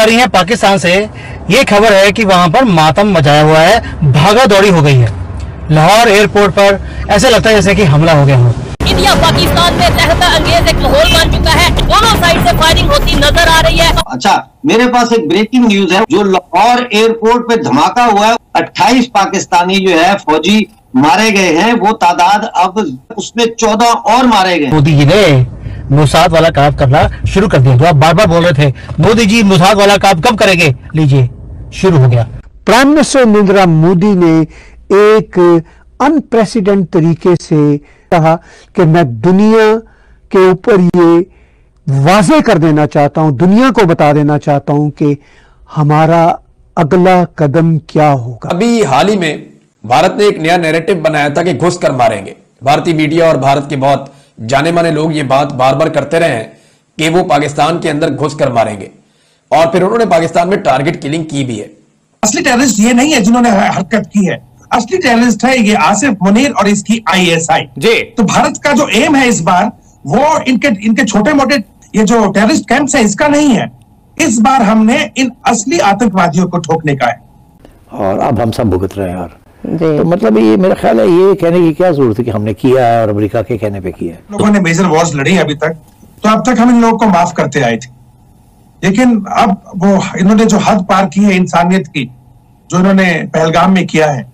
रही हैं पाकिस्तान से। ये खबर है कि वहां पर मातम मचाया हुआ है, भागा दौड़ी हो गई है। लाहौर एयरपोर्ट पर ऐसा लगता है जैसे कि हमला हो गया हो। इंडिया पाकिस्तान में रहता अंगेज एक माहौल बन चुका है, दोनों साइड से फायरिंग होती नजर आ रही है। अच्छा, मेरे पास एक ब्रेकिंग न्यूज है। जो लाहौर एयरपोर्ट पे धमाका हुआ है, 28 पाकिस्तानी जो है फौजी मारे गए हैं। वो तादाद अब उसमें 14 और मारे गए। मोदी जी ने मोसाद वाला काम करना शुरू कर दिया। तो आप बार बार बोल रहे थे मोदी जी मोसाद वाला काम कब करेंगे, लीजिए शुरू हो गया। प्राइम मिनिस्टर नरेंद्र मोदी ने एक अनप्रेसिडेंट तरीके से कहा कि मैं दुनिया के ऊपर ये वाजे कर देना चाहता हूं, दुनिया को बता देना चाहता हूं कि हमारा अगला कदम क्या होगा। अभी हाल ही में भारत ने एक नया नैरेटिव बनाया था कि घुस कर मारेंगे। भारतीय मीडिया और भारत के बहुत जाने माने लोग ये बात बार बार करते रहे हैं कि वो पाकिस्तान के अंदर घुस कर मारेंगे, और फिर उन्होंने पाकिस्तान में टारगेट किलिंग की भी है। असली टेररिस्ट ये नहीं है जिन्होंने हरकत की है, असली टेररिस्ट है ये आसिफ मुनीर और इसकी ISI जी। तो भारत का जो एम है इस बार, वो इनके छोटे मोटे ये जो टेररिस्ट कैंप्स है इसका नहीं है। इस बार हमने इन असली आतंकवादियों को ठोकने का है, और अब हम सब भुगत रहे हैं यार। तो मतलब ये मेरा ख्याल है, ये कहने की क्या जरूरत है कि हमने किया है और अमेरिका के कहने पे किया है। लोगों ने मेजर वॉर्स लड़ी अभी तक, तो अब तक हम इन लोगों को माफ करते आए थे, लेकिन अब वो इन्होंने जो हद पार की है इंसानियत की, जो इन्होंने पहलगाम में किया है,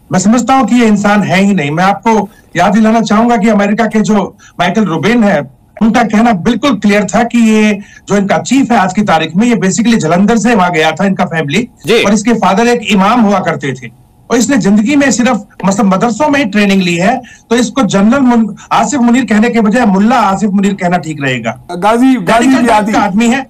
मैं समझता हूं कि ये इंसान है ही नहीं। मैं आपको याद दिलाना चाहूंगा कि अमेरिका के जो माइकल रूबिन है, उनका कहना बिल्कुल क्लियर था कि ये जो इनका चीफ है आज की तारीख में, ये बेसिकली जलंधर से वहां गया था इनका फैमिली, और इसके फादर एक इमाम हुआ करते थे, और इसने जिंदगी में सिर्फ मतलब मदरसों में ही ट्रेनिंग ली है। तो इसको जनरल आसिफ मुनीर कहने के बजाय मुल्ला आसिफ मुनीर कहना ठीक रहेगा। गाजी का आदमी है,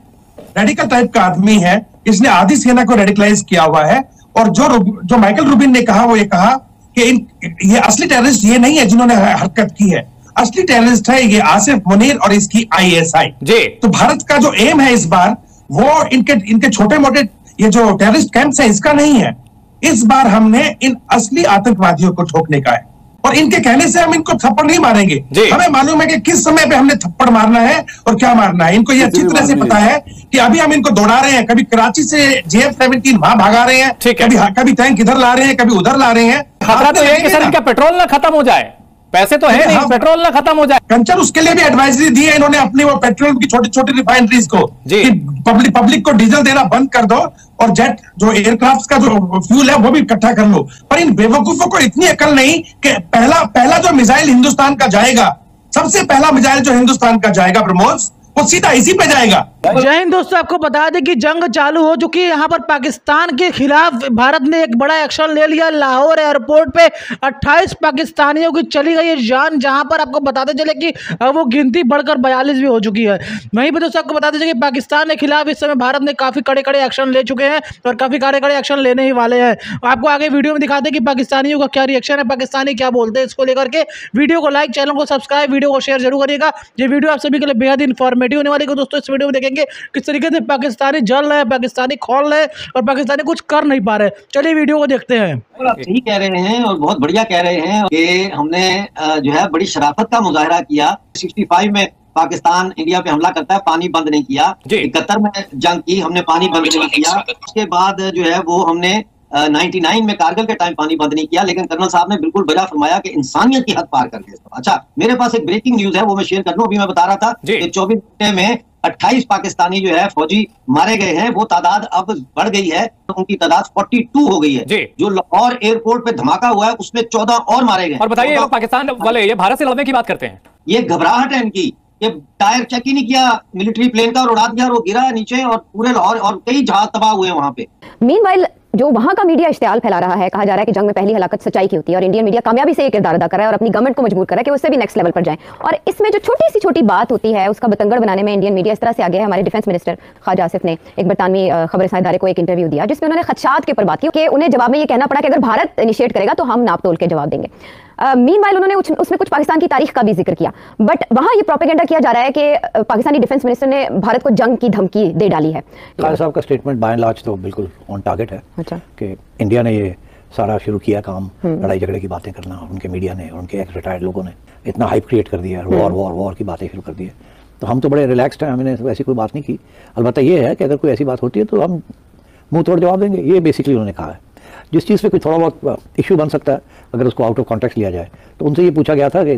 रेडिकल टाइप का आदमी है, इसने आधी सेना को रेडिकलाइज किया हुआ है। और जो माइकल रूबिन ने कहा, वो ये कहा कि ये असली टेररिस्ट ये नहीं है जिन्होंने हरकत की है, असली टेररिस्ट है ये आसिफ मुनीर और इसकी ISI जी। तो भारत का जो एम है इस बार, वो इनके छोटे मोटे ये जो टेररिस्ट कैंप्स है इसका नहीं है। इस बार हमने इन असली आतंकवादियों को ठोकने का है, और इनके कहने से हम इनको थप्पड़ नहीं मारेंगे। हमें मालूम है कि किस समय पे हमने थप्पड़ मारना है और क्या मारना है। इनको ये अच्छी तरह से पता है कि अभी हम इनको दौड़ा रहे हैं, कभी कराची से JF-17 वहां भगा रहे हैं, कभी टैंक इधर ला रहे हैं, कभी उधर ला रहे हैं। खतरा तो है कि सर इनका पेट्रोल ना खत्म हो जाए, पैसे तो है नहीं, पेट्रोल ना खत्म हो जाए। कंचन उसके लिए भी एडवाइजरी दी है इन्होंने अपनी वो पेट्रोल की छोटी छोटी रिफाइनरीज को कि पब्लिक को डीजल देना बंद कर दो, और जेट जो एयरक्राफ्ट का जो फ्यूल है वो भी इकट्ठा कर लो। पर इन बेवकूफों को इतनी अकल नहीं कि पहला जो मिसाइल हिंदुस्तान का जाएगा, सबसे पहला मिसाइल जो हिंदुस्तान का जाएगा ब्रह्मोस, वो सीधा इसी पे जाएगा। जय हिंद दोस्तों, आपको बता दें कि जंग चालू हो चुकी है। यहाँ पर पाकिस्तान के खिलाफ भारत ने एक बड़ा एक्शन ले लिया। लाहौर एयरपोर्ट पे 28 पाकिस्तानियों की चली गई है जान, जहाँ पर आपको बताते चले कि वो गिनती बढ़कर 42 भी हो चुकी है। वहीं पर दोस्तों आपको बताते चले कि पाकिस्तान के खिलाफ इस समय भारत ने काफ़ी कड़े एक्शन ले चुके हैं और काफ़ी कड़े एक्शन लेने ही वाले हैं। आपको आगे वीडियो में दिखाते हैं कि पाकिस्तानियों का क्या रिएक्शन है, पाकिस्तानी क्या बोलते हैं इसको लेकर के। वीडियो को लाइक, चैनल को सब्सक्राइब, वीडियो को शेयर जरूर करिएगा। ये वीडियो आप सभी के लिए बेहद इन्फॉर्मेटिव होने वाली है। दोस्तों इस वीडियो में देखेंगे किस तरीके से पाकिस्तानी जल रहे हैं, पाकिस्तानी खोल रहे हैं और पाकिस्तानी कुछ कर नहीं पा रहे। चलिए वीडियो को देखते हैं। आप सही कह रहे हैं और बहुत बढ़िया कह रहे हैं कि हमने जो है बड़ी शराफत का मुजाहरा किया। 65 में पाकिस्तान इंडिया पे हमला करता है, पानी बंद नहीं किया। 71 में जंग की, हमने पानी बंद नहीं किया। उसके बाद जो है वो हमने 99 में कारगिल के टाइम पानी बंद नहीं किया। लेकिन कर्नल साहब ने बिल्कुल बजा फरमाया कि इंसानियत की हद पार कर गए। अच्छा, मेरे पास एक ब्रेकिंग न्यूज है, वो मैं शेयर कर दूं। अभी मैं बता रहा था कि 24 घंटे में 28 पाकिस्तानी जो है फौजी मारे गए हैं। वो तादाद अब बढ़ गई है, तो उनकी तादाद 42 हो गई है। जो लाहौर एयरपोर्ट पे धमाका हुआ है उसमें 14 और मारे गए। और बताइए पाकिस्तान वाले ये भारत से लड़ने की बात करते हैं, ये घबराहट है इनकी। ये टायर चेक ही नहीं किया मिलिट्री प्लेन का और उड़ा दिया, और वो गिरा नीचे और पूरे लाहौर और कई जहाज तबाह हुए वहां पे। मीनवाइल जो वहां का मीडिया इश्तियाल फैला रहा है, कहा जा रहा है कि जंग में पहली हलाकत सच्चाई की होती है और इंडियन मीडिया कामयाबी से ये किरदार अदा कर रहा है और अपनी गवर्नमेंट को मजबूर कर रहा है कि उससे भी नेक्स्ट लेवल पर जाए। और इसमें जो छोटी बात होती है उसका बतंगड़ बनाने में इंडियन मीडिया इस तरह से आगे है। हमारे डिफेंस मिनिस्टर ख्वाजा आसिफ ने एक बरतानवी खबर इदारे को एक इंटरव्यू दिया जिसमें उन्होंने खदशात के ऊपर बात की कि उन्हें जवाब में ये कहना पड़ा कि अगर भारत इनिशिएट करेगा तो हम नाप तोल के जवाब देंगे। मीनवाइल उन्होंने उसमें कुछ पाकिस्तान की तारीख का भी जिक्र किया, बट वहां ये प्रोपेगेंडा किया जा रहा है कि पाकिस्तानी डिफेंस मिनिस्टर ने भारत को जंग की धमकी दे डाली है। ख्वाजा साहब का स्टेटमेंट बाय एंड लार्ज तो बिल्कुल ऑन टारगेट है। अच्छा, कि इंडिया ने ये सारा शुरू किया काम, लड़ाई झगड़े की बातें करना, उनके मीडिया ने और उनके एक्स रिटायर्ड लोगों ने इतना हाइप क्रिएट कर दिया, वॉर की बातें शुरू कर दी है। तो हम तो बड़े रिलैक्स्ड हैं, हमने ऐसी कोई बात नहीं की। अलबत्ता ये है कि अगर कोई ऐसी बात होती है तो हम मुंह तोड़ जवाब देंगे, ये बेसिकली उन्होंने कहा है। जिस चीज़ पे कोई थोड़ा बहुत इशू बन सकता है अगर उसको आउट ऑफ कॉन्टेक्स्ट लिया जाए, तो उनसे ये पूछा गया था कि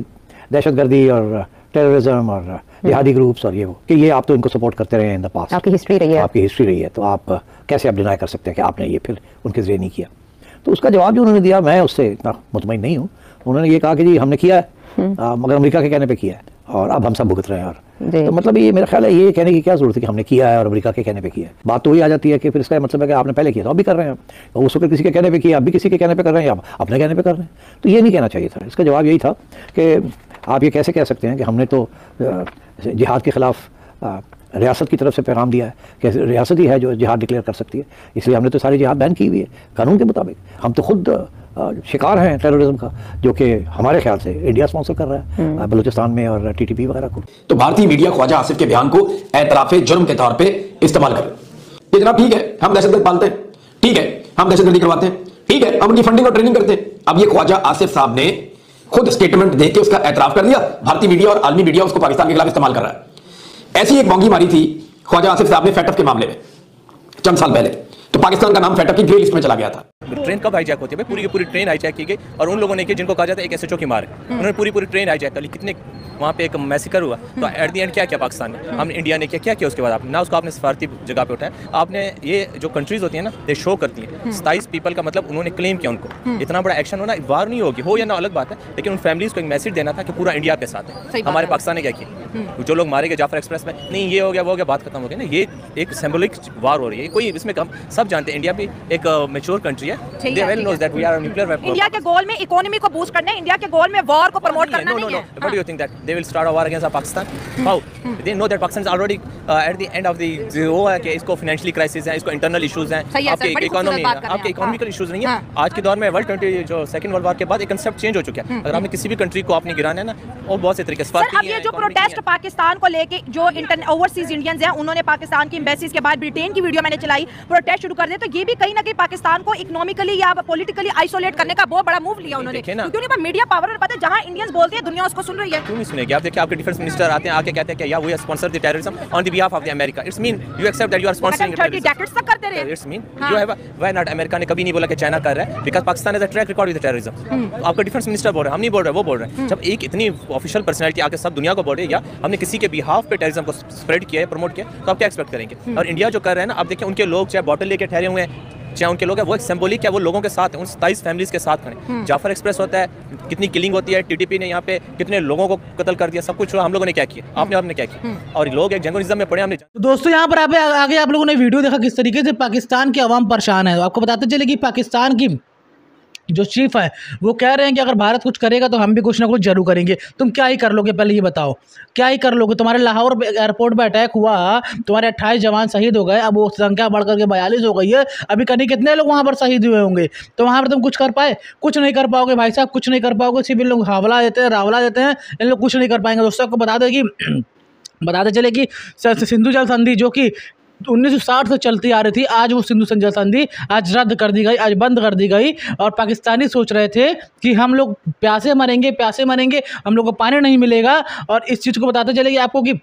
दहशतगर्दी और टेररिज्म और जिहादी ग्रुप्स और ये वो, कि ये आप तो इनको सपोर्ट करते रहे इन द पास्ट, आपकी हिस्ट्री रही है, आपकी हिस्ट्री रही है, तो आप कैसे आप डिनाई कर सकते हैं कि आपने ये फिर उनके जरिए नहीं किया। तो उसका जवाब जो उन्होंने दिया, मैं उससे इतना मुतमईन नहीं हूँ। उन्होंने ये कहा कि जी हमने किया है, मगर अमेरिका के कहने पे किया है और अब हम सब भुगत रहे हैं। और तो मतलब ये मेरा ख्याल है, ये कहने की क्या जरूरत है कि हमने किया है और अमेरिका के कहने पे किया है। बात तो वही आ जाती है कि फिर इसका मतलब है कि आपने पहले किया था, अब भी कर रहे हैं, और उस वक्त किसी के कहने पे किया, अब भी किसी के कहने पे कर रहे हैं, या अपने कहने पे कर रहे हैं। तो ये नहीं कहना चाहिए था। इसका जवाब यही था कि आप ये कैसे कह सकते हैं कि हमने तो जिहाद के खिलाफ रियासत की तरफ से पैगाम दिया है कि रियासत ही है जो जिहाद डिक्लेयर कर सकती है, इसलिए हमने तो सारी जिहाद बैन की हुई है कानून के मुताबिक। हम तो खुद शिकार हैं टेररिज्म का, जो कि हमारे ख्याल से इंडिया स्पॉन्सर कर रहा है बलूचिस्तान में और टीटीपी वगैरह को। तो भारतीय मीडिया ख्वाजा आसिफ के बयान को एतराफे जुर्म के तौर पे इस्तेमाल करे। ये जनाब ठीक है, हम दहशतगर्द पालते हैं, ठीक है, हम दहशतगर्दी करवाते हैं, ठीक है, हम उनकी फंडिंग और ट्रेनिंग करते हैं। अब ये ख्वाजा आसिफ साहब ने खुद स्टेटमेंट देख के उसका एतराफ कर दिया, भारतीय मीडिया और आलमी मीडिया उसको पाकिस्तान के खिलाफ इस्तेमाल कर रहा है। ऐसी एक मोंगी मारी थी ख्वाजा आसिफ साहब ने फैटफ के मामले में चंद साल पहले, तो पाकिस्तान का नाम फैटफ की ग्रे लिस्ट में चला गया था। ट्रेन कब हाईजैक होती है? पूरी की पूरी ट्रेन हाईजैक की गई और उन लोगों ने की जिनको कहा जाता है एक एसएचओ की मार है, उन्होंने पूरी ट्रेन हाईजैक कर ली। कितने वहाँ पे एक मैसेकर हुआ, तो एट दी एंड क्या किया पाकिस्तान ने, हम इंडिया ने क्या किया उसके बाद आपने ना उसको आपने सफारती जगह पे उठाया। आपने ये जो कंट्रीज होती है ना, दे शो करती हैं 27 पीपल का, मतलब उन्होंने क्लेम किया उनको इतना बड़ा एक्शन होना, वार नहीं होगी हो या ना अलग बात है, लेकिन उन फैमिलीज को एक मैसेज देना था कि पूरा इंडिया के साथ है। हमारे पाकिस्तान ने क्या किया, जो लोग मारे गए जाफर एक्सप्रेस में, नहीं ये हो गया वो हो गया, बात खत्म हो गई ना। ये एक सिंबॉलिक वार हो रही है, कोई इसमें हम सब जानते हैं इंडिया भी एक मैच्योर कंट्री है, they well knows that we are nuclear weapon. India के गोल में इकोनॉमी को बूस्ट करना है, इंडिया के गोल में वॉर को प्रमोट करना नहीं है। What do you think that they will start a war against Pakistan? How? They know that Pakistan is already at the end of the वो है कि इसको फाइनेंशियली क्राइसिस है, इसको इंटरनल इश्यूज हैं, आपके इकोनॉमी आपके इकोनॉमिकल इश्यूज नहीं है। आज के दौर में सेकंड वर्ल्ड वॉर के बाद एक कंसेप्ट चेंज हो चुका है। अगर हमें किसी भी कंट्री को आपने गिराना है ना, और बहुत से तरीके से अब ये जो प्रोटेस्ट पाकिस्तान को लेके जो ओवरसीज इंडियंस हैं, उन्होंने पाकिस्तान की एम्बेसीज के बाद ब्रिटेन की वीडियो मैंने चलाई, प्रोटेस्ट शुरू कर दिया, तो ये भी कहीं ना कहीं पाकिस्तान को इकोनॉमिकली या पॉलिटिकली आइसोलेट करने का बहुत बड़ा मूव लिया उन्होंने, क्योंकि उनके पास मीडिया पावर है, पता है जहां इंडियंस बोलते हैं दुनिया उसको सुन रही है। क्यों नहीं सुनेगी? आप देखिए आपके डिफेंस मिनिस्टर आते हैं, आके कहते हैं कि या we are sponsor the terrorism on the behalf of the America. It's mean you accept that you are sponsoring 30 decades तक करते रहे। It's mean you have why not, America ने कभी नहीं बोला कि चाइना कर रहा है, because Pakistan has a track record with terrorism. आपका डिफेंस मिनिस्टर बोल रहा है, हम नहीं बोल रहे, वो बोल रहे हैं। जब एक इतनी ऑफिशियल पर्सनैलिटी आके सब दुनिया को बोल रही है या हमने किसी के बिहाफ पे टेररिज्म को स्प्रेड किया है, प्रमोट किया, तो आप क्या एक्सपेक्ट करेंगे? और इंडिया जो कर रहा है ना, आप देखिए उनके लोग चाहे बॉटल लेके ठहरे हुए हैं, चाहे उनके लोग हैं, वो एक सिंबॉलिक है, वो लोगों के साथ है, उन 27 फैमिलीज के साथ खड़े। जाफर एक्सप्रेस होता है, कितनी किलिंग होती है, टीटीपी ने यहाँ पे कितने लोगों को कत्ल कर दिया, सब कुछ हम लोगों ने क्या किया, आपने क्या किया, और लोग एक जंगलिज्म में पड़े। हमने दोस्तों यहाँ पर आगे आप लोगों ने वीडियो देखा किस तरीके से पाकिस्तान की आवाम परेशान है। आपको बताते चले कि पाकिस्तान की जो चीफ है वो कह रहे हैं कि अगर भारत कुछ करेगा तो हम भी कुछ ना कुछ जरूर करेंगे। तुम क्या ही कर लोगे, पहले ये बताओ क्या ही कर लोगे? तुम्हारे लाहौर एयरपोर्ट पर अटैक हुआ, तुम्हारे 28 जवान शहीद हो गए, अब वो संख्या बढ़ करके 42 हो गई है। अभी कहीं कितने लोग वहाँ पर शहीद हुए होंगे, तो वहाँ पर तुम कुछ कर पाए? कुछ नहीं कर पाओगे भाई साहब, कुछ नहीं कर पाओगे। सिविल लोग रावला देते हैं, इन लोग कुछ नहीं कर पाएंगे। दोस्तों आपको बताते चले कि सिंधु जल संधि जो कि 1960 से चलती आ रही थी, आज वो सिंधु जल संधि आज रद्द कर दी गई, आज बंद कर दी गई। और पाकिस्तानी सोच रहे थे कि हम लोग प्यासे मरेंगे, हम लोग को पानी नहीं मिलेगा। और इस चीज़ को बताते चले कि आपको कि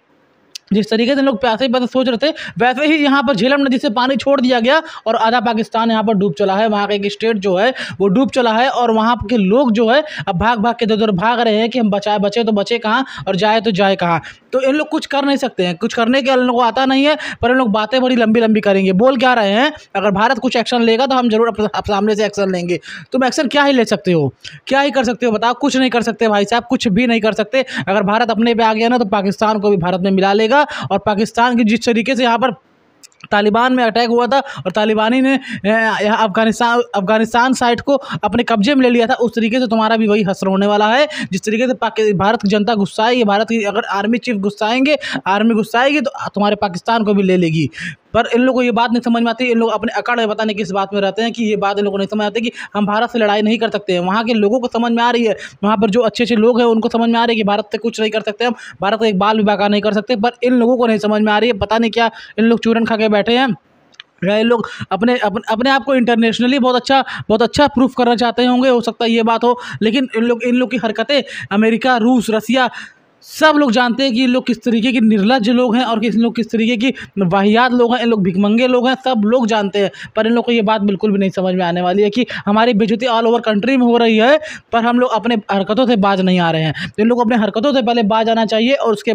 जिस तरीके से लोग प्यासे सोच रहे थे, वैसे ही यहाँ पर झेलम नदी से पानी छोड़ दिया गया और आधा पाकिस्तान यहाँ पर डूब चला है। वहाँ का एक स्टेट जो है वो डूब चला है और वहाँ के लोग जो है अब भाग के इधर भाग रहे हैं कि हम बचे तो बचे कहाँ और जाए तो जाए कहाँ। तो इन लोग कुछ कर नहीं सकते हैं, कुछ करने के इन लोगों को आता नहीं है, पर इन लोग बातें बड़ी लंबी करेंगे। बोल क्या रहे हैं, अगर भारत कुछ एक्शन लेगा तो हम जरूर सामने से एक्शन लेंगे। तुम एक्शन क्या ही ले सकते हो, क्या ही कर सकते हो बताओ? कुछ नहीं कर सकते भाई साहब, कुछ भी नहीं कर सकते। अगर भारत अपने पे आ गया ना तो पाकिस्तान को भी भारत में मिला लेगा। और पाकिस्तान की जिस तरीके से यहाँ पर तालिबान में अटैक हुआ था और तालिबानी ने यहाँ अफगानिस्तान साइड को अपने कब्जे में ले लिया था, उस तरीके से तुम्हारा भी वही हसर होने वाला है। जिस तरीके से भारत की जनता गुस्साएगी, भारत की अगर आर्मी चीफ आर्मी गुस्साएगी तो तुम्हारे पाकिस्तान को भी ले लेगी। पर इन लोगों को ये बात नहीं समझ में आती। इन लोग अपने अकड़ में पता नहीं किस बात में रहते हैं कि ये बात इन लोगों को नहीं समझ आती कि हम भारत से लड़ाई नहीं कर सकते हैं। वहाँ के लोगों को समझ में आ रही है, वहाँ पर जो अच्छे लोग हैं उनको समझ में आ रही है कि भारत से कुछ नहीं कर सकते हम, भारत का एक बाल भी बाका नहीं कर सकते। पर इन लोगों को नहीं समझ में आ रही है, पता नहीं क्या इन लोग चूरन खा के बैठे हैं। ये लोग अपने आप को इंटरनेशनली बहुत अच्छा प्रूफ करना चाहते होंगे, हो सकता है ये बात हो। लेकिन इन लोग की हरकतें अमेरिका, रूस, रसिया सब लोग जानते हैं कि ये लोग किस तरीके के निर्लज्ज लोग हैं और किस लोग किस तरीके की वाहियात लोग हैं, इन लोग भिखमंगे लोग हैं, सब लोग जानते हैं। पर इन लोग को ये बात बिल्कुल भी नहीं समझ में आने वाली है कि हमारी बेइज्जती ऑल ओवर कंट्री में हो रही है, पर हम लोग अपने हरकतों से बाज नहीं आ रहे हैं। तो इन लोग को अपने हरकतों से पहले बाज आना चाहिए और उसके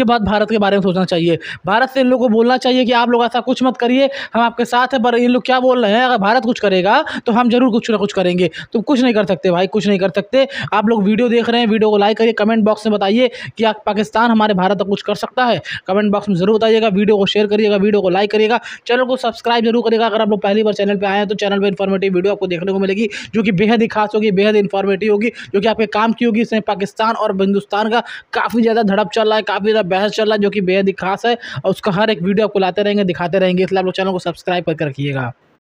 बाद भारत के बारे में सोचना चाहिए। भारत से इन लोगों को बोलना चाहिए कि आप लोग ऐसा कुछ मत करिए, हम आपके साथ हैं। पर इन लोग क्या बोल रहे हैं, अगर भारत कुछ करेगा तो हम जरूर कुछ ना कुछ करेंगे। तुम कुछ नहीं कर सकते भाई, कुछ नहीं कर सकते। आप लोग वीडियो देख रहे हैं, वीडियो को लाइक करिए, कमेंट बॉक्स में बताइए कि पाकिस्तान हमारे भारत तक कुछ कर सकता है। कमेंट बॉक्स में जरूर बताइएगा, वीडियो को शेयर करिएगा, वीडियो को लाइक करिएगा, चैनल को सब्सक्राइब जरूर करिएगा। अगर आप लोग पहली बार चैनल पर आए हैं तो चैनल पर इन्फॉर्मेटिव वीडियो आपको देखने को मिलेगी, जो कि बेहद ही खास होगी, बेहद इन्फॉर्मेटिव होगी, जो कि आपके काम की होगी। इसमें पाकिस्तान और हिंदुस्तान का काफ़ी ज़्यादा धड़प चल रहा है, काफ़ी ज़्यादा बहस चल रहा है, जो कि बेहद ही खास है और उसका हर एक वीडियो आपको लाते रहेंगे, दिखाते रहेंगे। इसलिए आप लोग चैनल को सब्सक्राइब करके रखिएगा।